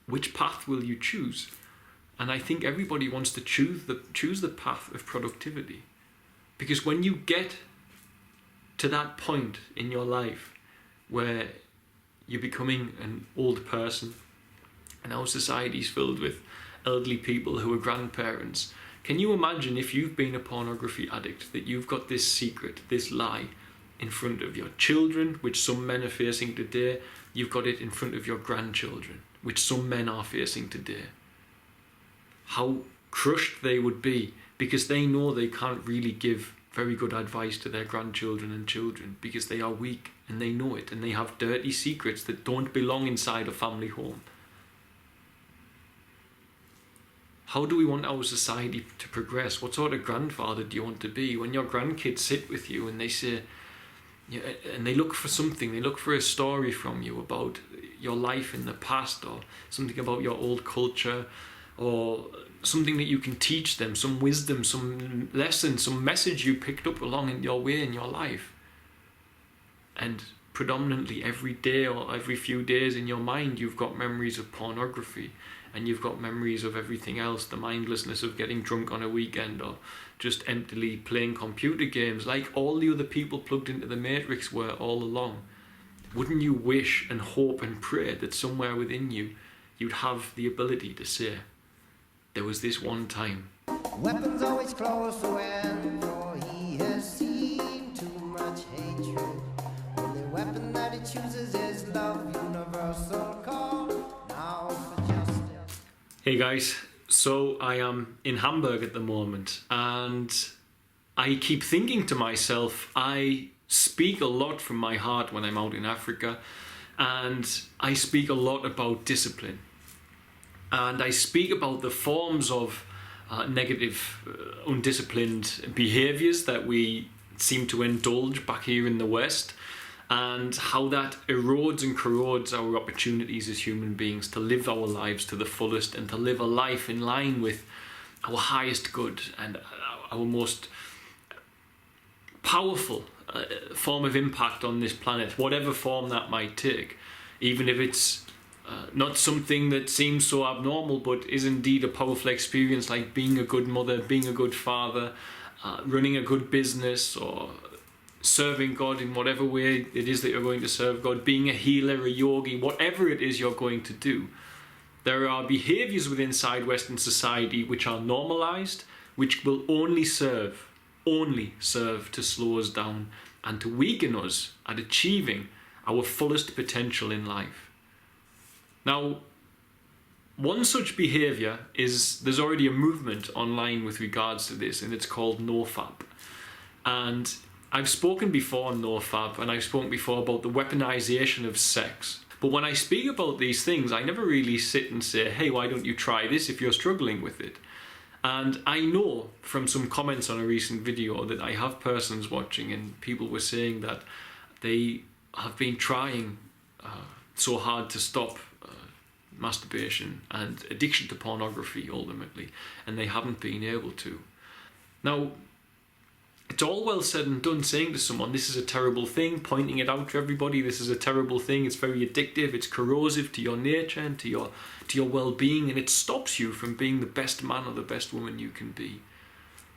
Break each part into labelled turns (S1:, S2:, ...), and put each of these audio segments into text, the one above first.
S1: which path will you choose? And I think everybody wants to choose the path of productivity. Because when you get to that point in your life where you're becoming an old person, and our society's filled with elderly people who are grandparents, can you imagine if you've been a pornography addict, that you've got this secret, this lie in front of your children, which some men are facing today, you've got it in front of your grandchildren, which some men are facing today. How crushed they would be, because they know they can't really give very good advice to their grandchildren and children, because they are weak and they know it, and they have dirty secrets that don't belong inside a family home. How do we want our society to progress? What sort of grandfather do you want to be? When your grandkids sit with you and they say, and they look for something, they look for a story from you about your life in the past, or something about your old culture, or something that you can teach them, some wisdom, some lesson, some message you picked up along in your way in your life. And predominantly every day or every few days in your mind, you've got memories of pornography, and you've got memories of everything else, the mindlessness of getting drunk on a weekend, or just emptily playing computer games like all the other people plugged into the Matrix were all along. Wouldn't you wish and hope and pray that somewhere within you, you'd have the ability to say, there was this one time.
S2: Weapons always close to end, for he has seen too much hatred. Only weapon that he chooses is love, universal call, now for justice.
S1: Hey guys, so I am in Hamburg at the moment, and I keep thinking to myself, I speak a lot from my heart when I'm out in Africa, and I speak a lot about discipline. And I speak about the forms of negative, undisciplined behaviours that we seem to indulge back here in the West, and how that erodes and corrodes our opportunities as human beings to live our lives to the fullest, and to live a life in line with our highest good and our most powerful form of impact on this planet, whatever form that might take, even if it's not something that seems so abnormal, but is indeed a powerful experience, like being a good mother, being a good father, running a good business, or serving God in whatever way it is that you're going to serve God, being a healer, a yogi, whatever it is you're going to do. There are behaviours within Western society which are normalised, which will only serve to slow us down and to weaken us at achieving our fullest potential in life. Now, one such behaviour is, there's already a movement online with regards to this, and it's called NOFAP. And I've spoken before on NOFAP, and I've spoken before about the weaponization of sex. But when I speak about these things, I never really sit and say, hey, why don't you try this if you're struggling with it? And I know from some comments on a recent video that I have persons watching, and people were saying that they have been trying so hard to stop masturbation and addiction to pornography ultimately, and they haven't been able to. Now, it's all well said and done saying to someone, this is a terrible thing, pointing it out to everybody, this is a terrible thing, it's very addictive, it's corrosive to your nature and to your well-being, and it stops you from being the best man or the best woman you can be.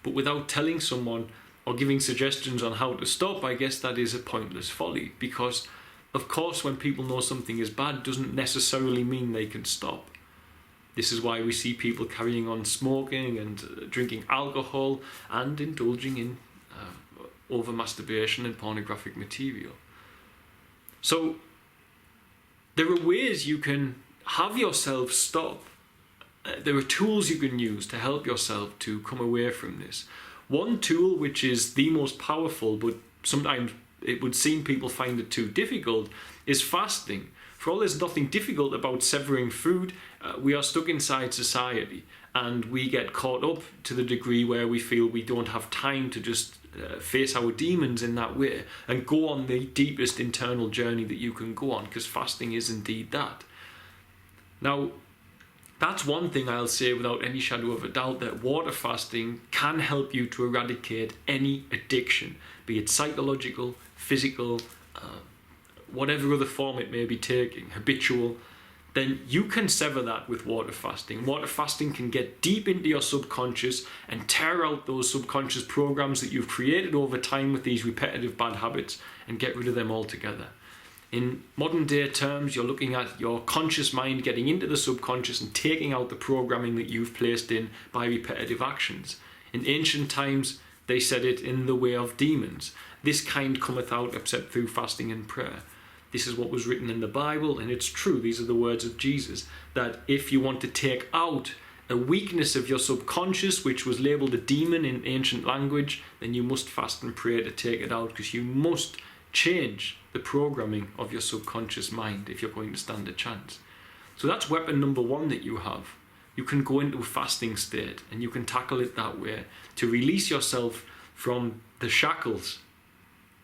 S1: But without telling someone or giving suggestions on how to stop, I guess that is a pointless folly, because of course when people know something is bad doesn't necessarily mean they can stop. This is why we see people carrying on smoking and drinking alcohol and indulging in over masturbation and pornographic material. So there are ways you can have yourself stop. There are tools you can use to help yourself to come away from this. One tool, which is the most powerful, but sometimes it would seem people find it too difficult, is fasting. For all there's nothing difficult about severing food, we are stuck inside society, and we get caught up to the degree where we feel we don't have time to just face our demons in that way and go on the deepest internal journey that you can go on, because fasting is indeed that. Now, that's one thing I'll say without any shadow of a doubt, that water fasting can help you to eradicate any addiction, be it psychological, physical, whatever other form it may be taking, habitual, then you can sever that with water fasting. Water fasting can get deep into your subconscious and tear out those subconscious programs that you've created over time with these repetitive bad habits and get rid of them altogether. In modern day terms, you're looking at your conscious mind getting into the subconscious and taking out the programming that you've placed in by repetitive actions. In ancient times, they said it in the way of demons. This kind cometh out except through fasting and prayer. This is what was written in the Bible, and it's true. These are the words of Jesus, that if you want to take out a weakness of your subconscious, which was labeled a demon in ancient language, then you must fast and pray to take it out, because you must change the programming of your subconscious mind if you're going to stand a chance. So that's weapon number one that you have. You can go into a fasting state and you can tackle it that way to release yourself from the shackles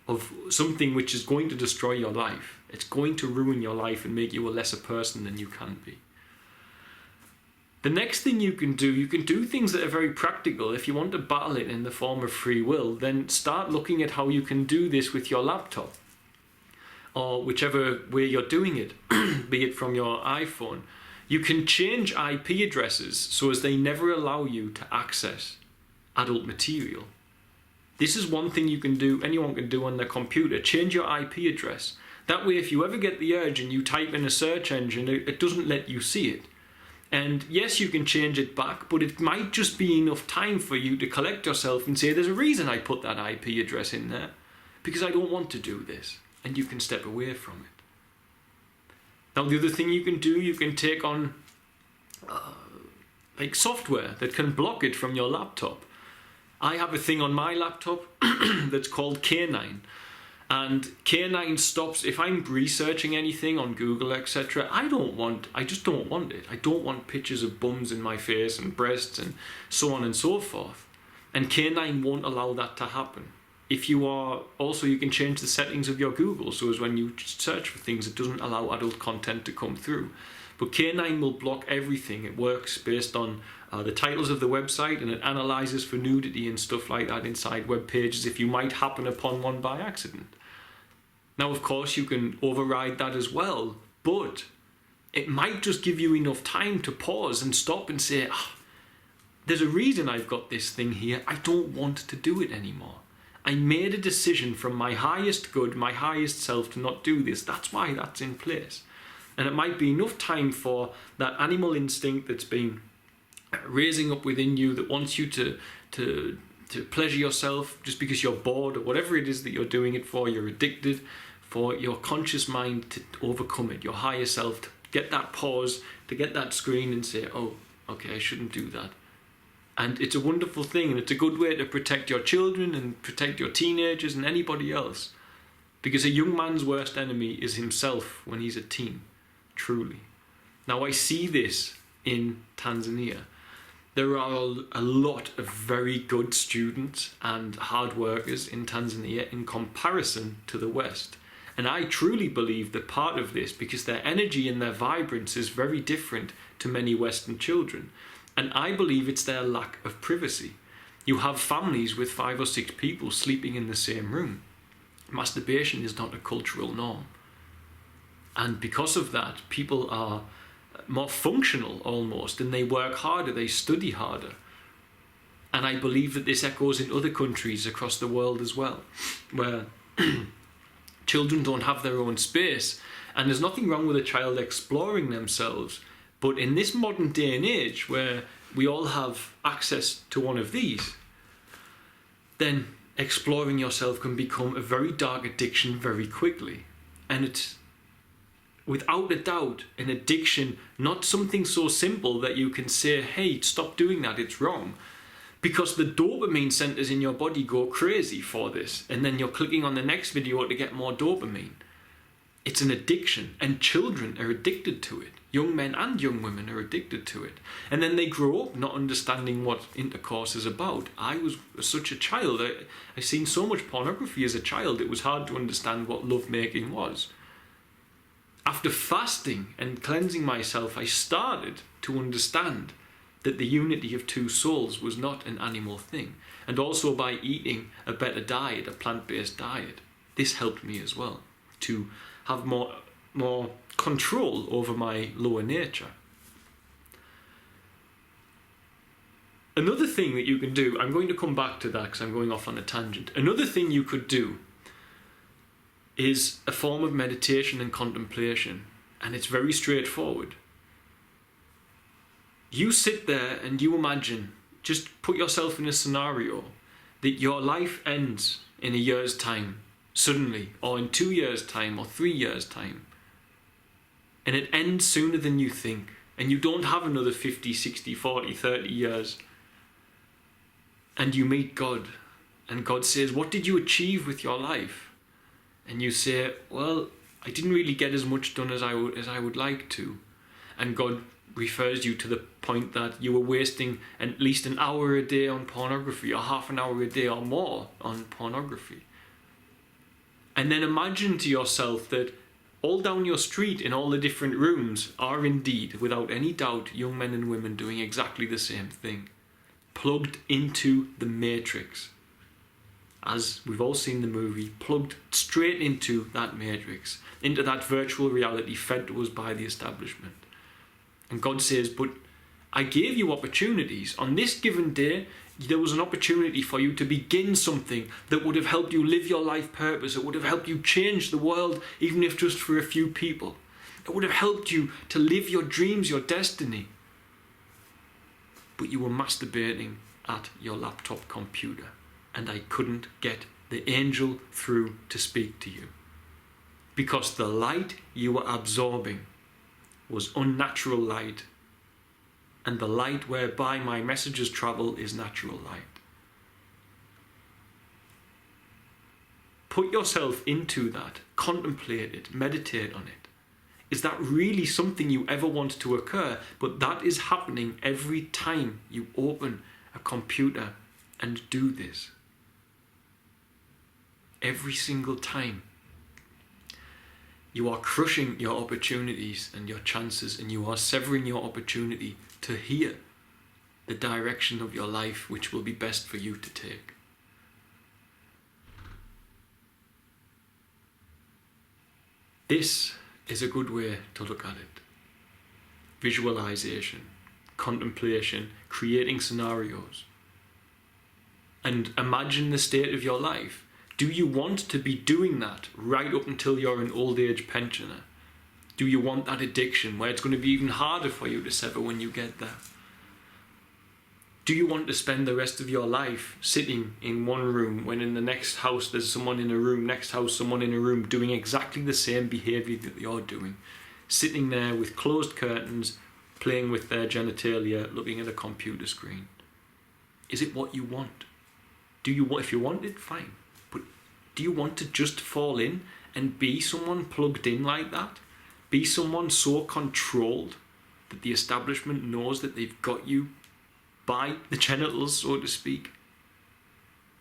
S1: of something which is going to destroy your life. It's going to ruin your life and make you a lesser person than you can be. The next thing you can do things that are very practical. If you want to battle it in the form of free will, then start looking at how you can do this with your laptop or whichever way you're doing it, be it from your iPhone. You can change IP addresses so as they never allow you to access adult material. This is one thing you can do, anyone can do on their computer. Change your IP address. That way, if you ever get the urge and you type in a search engine, it doesn't let you see it. And yes, you can change it back, but it might just be enough time for you to collect yourself and say, there's a reason I put that IP address in there, because I don't want to do this. And you can step away from it. Now, the other thing you can do, you can take on like software that can block it from your laptop. I have a thing on my laptop that's called K9. And K9 stops, if I'm researching anything on Google, etc., I just don't want it. I don't want pictures of bums in my face and breasts and so on and so forth. And K9 won't allow that to happen. If you are, also you can change the settings of your Google so as when you search for things, it doesn't allow adult content to come through. But K9 will block everything. It works based on the titles of the website, and it analyzes for nudity and stuff like that inside web pages if you might happen upon one by accident. Now, of course, you can override that as well, but it might just give you enough time to pause and stop and say, there's a reason I've got this thing here. I don't want to do it anymore. I made a decision from my highest good, my highest self, to not do this. That's why that's in place. And it might be enough time for that animal instinct that's been raising up within you that wants you to pleasure yourself just because you're bored or whatever it is that you're doing it for, you're addicted, for your conscious mind to overcome it, your higher self to get that pause, to get that screen and say, oh, okay, I shouldn't do that. And it's a wonderful thing, and it's a good way to protect your children and protect your teenagers and anybody else. Because a young man's worst enemy is himself when he's a teen, truly. Now, I see this in Tanzania. There are a lot of very good students and hard workers in Tanzania in comparison to the West. And I truly believe that part of this, because their energy and their vibrance is very different to many Western children. And I believe it's their lack of privacy. You have families with 5 or 6 people sleeping in the same room. Masturbation is not a cultural norm. And because of that, people are more functional almost, and they work harder, they study harder. And I believe that this echoes in other countries across the world as well, where children don't have their own space. And there's nothing wrong with a child exploring themselves. But in this modern day and age where we all have access to one of these, then exploring yourself can become a very dark addiction very quickly. And it's, without a doubt, an addiction, not something so simple that you can say, hey, stop doing that, it's wrong. Because the dopamine centers in your body go crazy for this. And then you're clicking on the next video to get more dopamine. It's an addiction, and children are addicted to it. Young men and young women are addicted to it. And then they grow up not understanding what intercourse is about. I was such a child. I seen so much pornography as a child, it was hard to understand what lovemaking was. After fasting and cleansing myself, I started to understand that the unity of two souls was not an animal thing. And also by eating a better diet, a plant-based diet. This helped me as well to have more more control over my lower nature. Another thing that you can do, I'm going to come back to that because I'm going off on a tangent. Another thing you could do is a form of meditation and contemplation, and it's very straightforward. You sit there and you imagine, just put yourself in a scenario that your life ends in a year's time, suddenly, or in 2 years' time, or 3 years' time. And it ends sooner than you think, and you don't have another 50, 60, 40, 30 years. And you meet God, and God says, what did you achieve with your life? And you say, well, I didn't really get as much done as I would like to. And God refers you to the point that you were wasting at least an hour a day on pornography, or half an hour a day or more on pornography. And then imagine to yourself that all down your street in all the different rooms are indeed, without any doubt, young men and women doing exactly the same thing, plugged into the matrix. As we've all seen the movie, plugged straight into that matrix, into that virtual reality fed to us by the establishment. And God says, but I gave you opportunities. On this given day, there was an opportunity for you to begin something that would have helped you live your life purpose. It would have helped you change the world, even if just for a few people. It would have helped you to live your dreams, your destiny. But you were masturbating at your laptop computer, and I couldn't get the angel through to speak to you. Because the light you were absorbing was unnatural light, and the light whereby my messages travel is natural light. Put yourself into that, contemplate it, meditate on it. Is that really something you ever want to occur? But that is happening every time you open a computer and do this. Every single time. You are crushing your opportunities and your chances, and you are severing your opportunity to hear the direction of your life which will be best for you to take. This is a good way to look at it. Visualization, contemplation, creating scenarios. And imagine the state of your life. Do you want to be doing that right up until you're an old age pensioner? Do you want that addiction where it's going to be even harder for you to sever when you get there? Do you want to spend the rest of your life sitting in one room when in the next house there's someone in a room, next house someone in a room doing exactly the same behaviour that you're doing? Sitting there with closed curtains, playing with their genitalia, looking at a computer screen. Is it what you want? If you want it, fine. But do you want to just fall in and be someone plugged in like that? Be someone so controlled that the establishment knows that they've got you by the genitals, so to speak?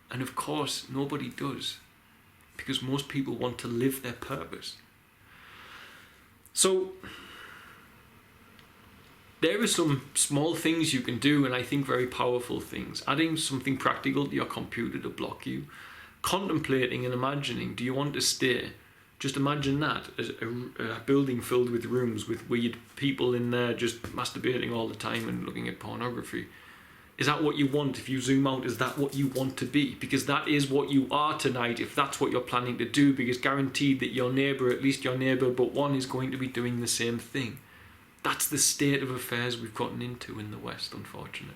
S1: And of course, nobody does, because most people want to live their purpose. So, there are some small things you can do, and I think very powerful things. Adding something practical to your computer to block you. Contemplating and imagining, do you want to stay? Just imagine that as a building filled with rooms with weird people in there just masturbating all the time and looking at pornography. Is that what you want? If you zoom out, is that what you want to be? Because that is what you are tonight, if that's what you're planning to do, because guaranteed that your neighbour, at least your neighbour but one, is going to be doing the same thing. That's the state of affairs we've gotten into in the West, unfortunately.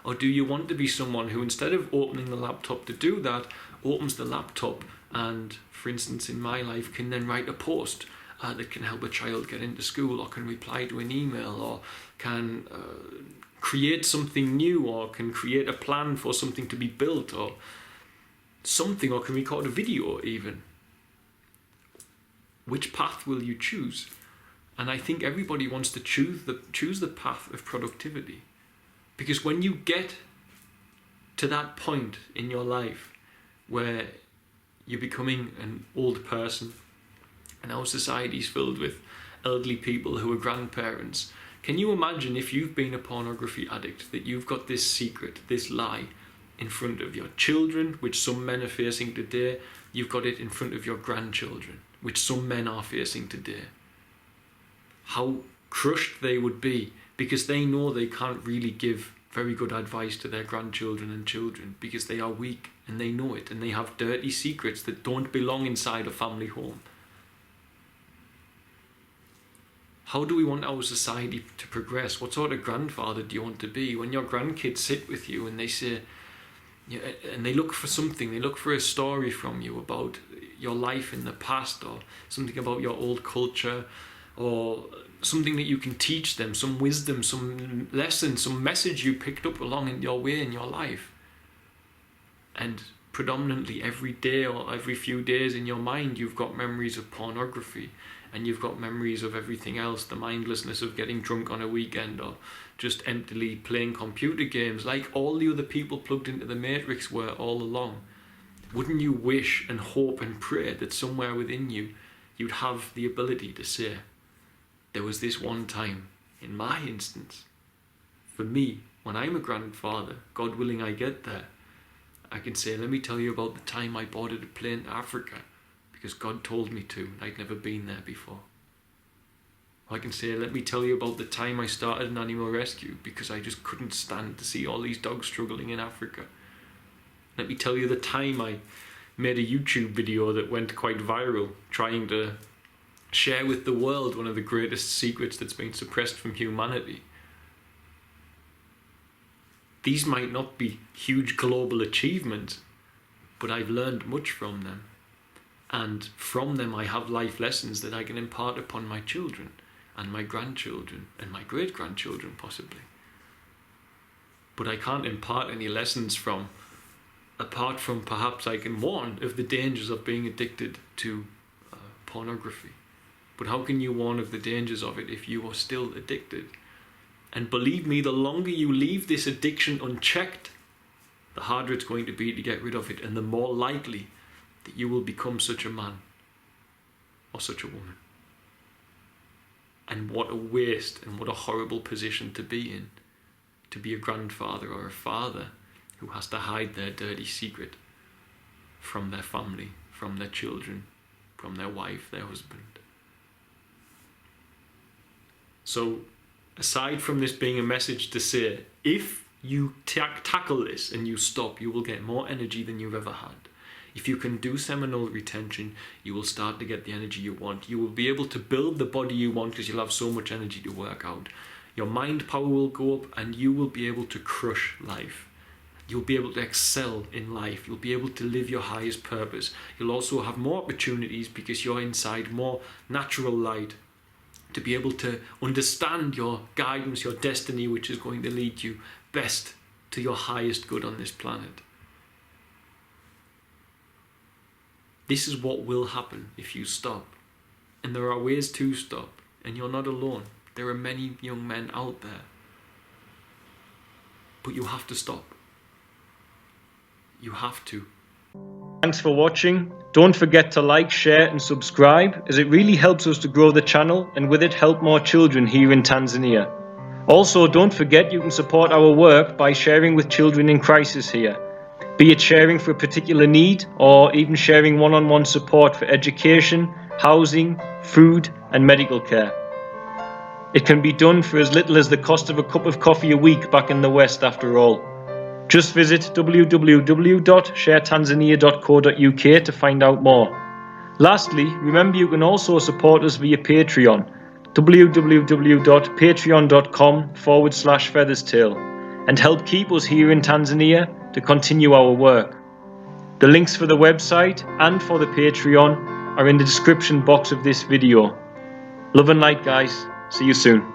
S1: Or do you want to be someone who, instead of opening the laptop to do that, opens the laptop and, for instance, in my life, can then write a post that can help a child get into school, or can reply to an email, or can create something new, or can create a plan for something to be built, or something, or can record a video even? Which path will you choose? And I think everybody wants to choose the path of productivity. Because when you get to that point in your life where you're becoming an old person, and our society's filled with elderly people who are grandparents, can you imagine if you've been a pornography addict, that you've got this secret, this lie in front of your children, which some men are facing today, you've got it in front of your grandchildren. which some men are facing today. How crushed they would be because they know they can't really give very good advice to their grandchildren and children because they are weak and they know it, and they have dirty secrets that don't belong inside a family home. How do we want our society to progress? What sort of grandfather do you want to be? When your grandkids sit with you and they say, and they look for something, they look for a story from you about your life in the past, or something about your old culture, or something that you can teach them, some wisdom, some lesson, some message you picked up along in your way in your life. And predominantly every day or every few days in your mind you've got memories of pornography, and you've got memories of everything else, the mindlessness of getting drunk on a weekend, or just emptily playing computer games like all the other people plugged into the Matrix were all along. Wouldn't you wish and hope and pray that somewhere within you you'd have the ability to say, there was this one time, in my instance, for me, when I'm a grandfather, God willing I get there, I can say, let me tell you about the time I boarded a plane to Africa because God told me to, and I'd never been there before. I can say, let me tell you about the time I started an animal rescue because I just couldn't stand to see all these dogs struggling in Africa. Let me tell you the time I made a YouTube video that went quite viral, trying to share with the world one of the greatest secrets that's been suppressed from humanity. These might not be huge global achievements, but I've learned much from them. And from them I have life lessons that I can impart upon my children and my grandchildren and my great-grandchildren possibly. But I can't impart any lessons apart from perhaps I can warn of the dangers of being addicted to pornography. But how can you warn of the dangers of it if you are still addicted? And believe me, the longer you leave this addiction unchecked, the harder it's going to be to get rid of it, and the more likely that you will become such a man or such a woman. And what a waste and what a horrible position to be in, to be a grandfather or a father who has to hide their dirty secret from their family, from their children, from their wife, their husband. So, aside from this being a message to say, if you tackle this and you stop, you will get more energy than you've ever had. If you can do seminal retention, you will start to get the energy you want. You will be able to build the body you want because you'll have so much energy to work out. Your mind power will go up and you will be able to crush life. You'll be able to excel in life. You'll be able to live your highest purpose. You'll also have more opportunities because you're inside more natural light to be able to understand your guidance, your destiny, which is going to lead you best to your highest good on this planet. This is what will happen if you stop. And there are ways to stop. And you're not alone. There are many young men out there. But you have to stop. You have to.
S3: Thanks for watching. Don't forget to like, share and subscribe, as it really helps us to grow the channel and with it help more children here in Tanzania. Also, don't forget you can support our work by sharing with children in crisis here. Be it sharing for a particular need or even sharing one-on-one support for education, housing, food and medical care. It can be done for as little as the cost of a cup of coffee a week back in the West after all. Just visit www.sharetanzania.co.uk to find out more. Lastly, remember you can also support us via Patreon, www.patreon.com/featherstail, and help keep us here in Tanzania to continue our work. The links for the website and for the Patreon are in the description box of this video. Love and light, guys. See you soon.